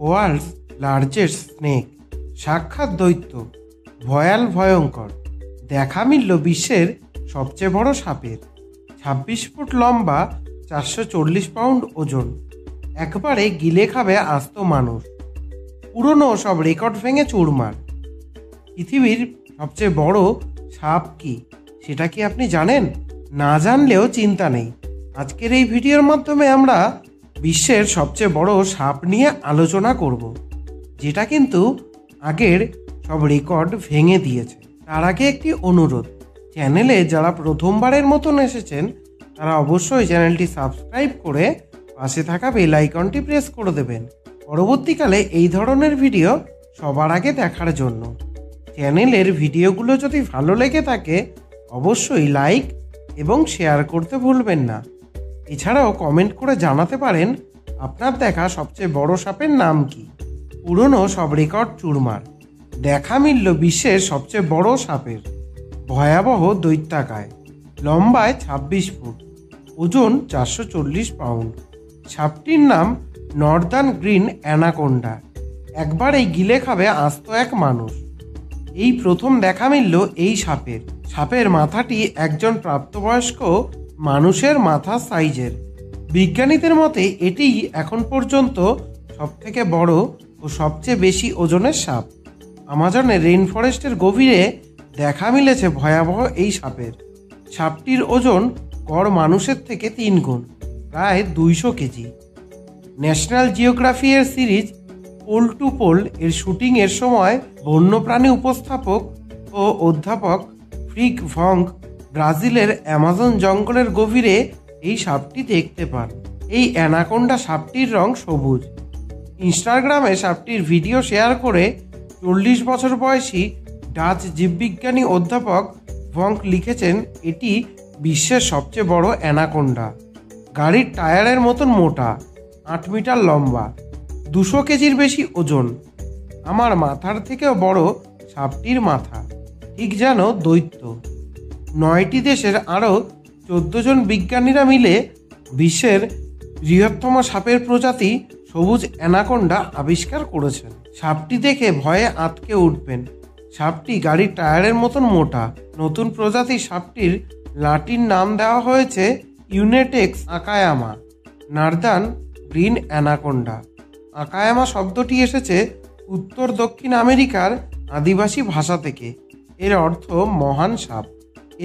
World's largest snake, সাক্ষাৎ দৈত্য, ভয়াল ভয়ঙ্কর, দেখা মিলল বিশ্বের সবচেয়ে বড় সাপের। 26 ফুট লম্বা, 440 পাউন্ড ওজন, একবারে গিলে খাবে আস্ত মানুষ। পুরনো সব রেকর্ড ভেঙে চুরমার। পৃথিবীর সবচেয়ে বড় সাপ কি, সেটা কি আপনি জানেন? না জানলেও চিন্তা নেই, আজকের এই ভিডিওর মাধ্যমে আমরা বিশ্বের সবচেয়ে বড় সাপ নিয়ে আলোচনা করব, যেটা কিন্তু আগের সব রেকর্ড ভেঙে দিয়েছে। তার আগে একটি অনুরোধ, চ্যানেলে যারা প্রথমবারের মতন এসেছেন তারা অবশ্যই চ্যানেলটি সাবস্ক্রাইব করে পাশে থাকা বেল আইকনটি প্রেস করে দেবেন, পরবর্তীকালে এই ধরনের ভিডিও সবার আগে দেখার জন্য। চ্যানেলের ভিডিওগুলো যদি ভালো লেগে থাকে অবশ্যই লাইক এবং শেয়ার করতে ভুলবেন না। এছাড়াও কমেন্ট করে জানাতে পারেন আপনার দেখা সবচেয়ে বড় সাপের নাম কি। পুরনো সব রেকর্ড চুরমার, দেখা মিলল বিশ্বের সবচেয়ে বড় সাপের। ভয়াবহ দৈত্যাকায়, লম্বায় 26 ফুট, ওজন 440 পাউন্ড। সাপটির নাম নর্দার্ন গ্রিন অ্যানাকোন্ডা, একবারেই গিলে খাবে আস্ত এক মানুষ। এই প্রথম দেখা মিলল এই সাপের। সাপের মাথাটি একজন প্রাপ্তবয়স্ক মানুষের মাথা সাইজের। বিজ্ঞানীদের মতে এটিই এখন পর্যন্ত সবথেকে বড় ও সবচেয়ে বেশি ওজনের সাপ। আমাজনের রেইন ফরেস্টের গভীরে দেখা মিলেছে ভয়াবহ এই সাপের। সাপটির ওজন গড় মানুষের থেকে 3 গুণ, প্রায় 200 কেজি। ন্যাশনাল জিওগ্রাফি এর সিরিজ পোল টু পোল এর শুটিংয়ের সময় বন্যপ্রাণী উপস্থাপক ও অধ্যাপক ফ্রিক ভং ব্রাজিলের অ্যামাজন জঙ্গলের গভীরে এই সাপটি দেখতে পান। এই অ্যানাকোন্ডা সাপটির রং সবুজ। ইনস্টাগ্রামে সাপটির ভিডিও শেয়ার করে 40 বছর বয়সী ডাচ জীববিজ্ঞানী অধ্যাপক ভং লিখেছেন, এটি বিশ্বের সবচেয়ে বড় অ্যানাকোন্ডা। গাড়ির টায়ারের মতন মোটা, 8 মিটার লম্বা, 200 কেজির বেশি ওজন। আমার মাথার থেকেও বড় সাপটির মাথা, ঠিক যেন দৈত্য। 9টি দেশের আরও 14 জন বিজ্ঞানীরা মিলে বিশ্বের বৃহত্তম সাপের প্রজাতি সবুজ অ্যানাকোন্ডা আবিষ্কার করেছেন। সাপটি দেখে ভয়ে আঁতকে উঠবেন। সাপটি গাড়ির টায়ারের মতন মোটা। নতুন প্রজাতির সাপটির লাতিন নাম দেওয়া হয়েছে ইউনেটেক্স আকায়ামা, নর্দার্ন গ্রিন অ্যানাকোন্ডা। আকায়ামা শব্দটি এসেছে উত্তর দক্ষিণ আমেরিকার আদিবাসী ভাষা থেকে। এর অর্থ মহান সাপ।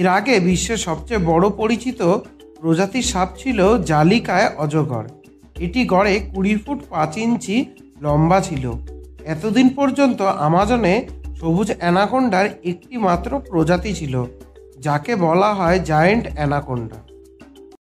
এর আগে বিশ্বের সবচেয়ে বড় পরিচিত প্রজাতির সাপ ছিল জালিকায় অজগর। এটি গড়ে 20 ফুট 5 ইঞ্চি লম্বা ছিল। এতদিন পর্যন্ত আমাজনে সবুজ অ্যানাকোন্ডার একটি মাত্র প্রজাতি ছিল, যাকে বলা হয় জায়েন্ট অ্যানাকোন্ডা।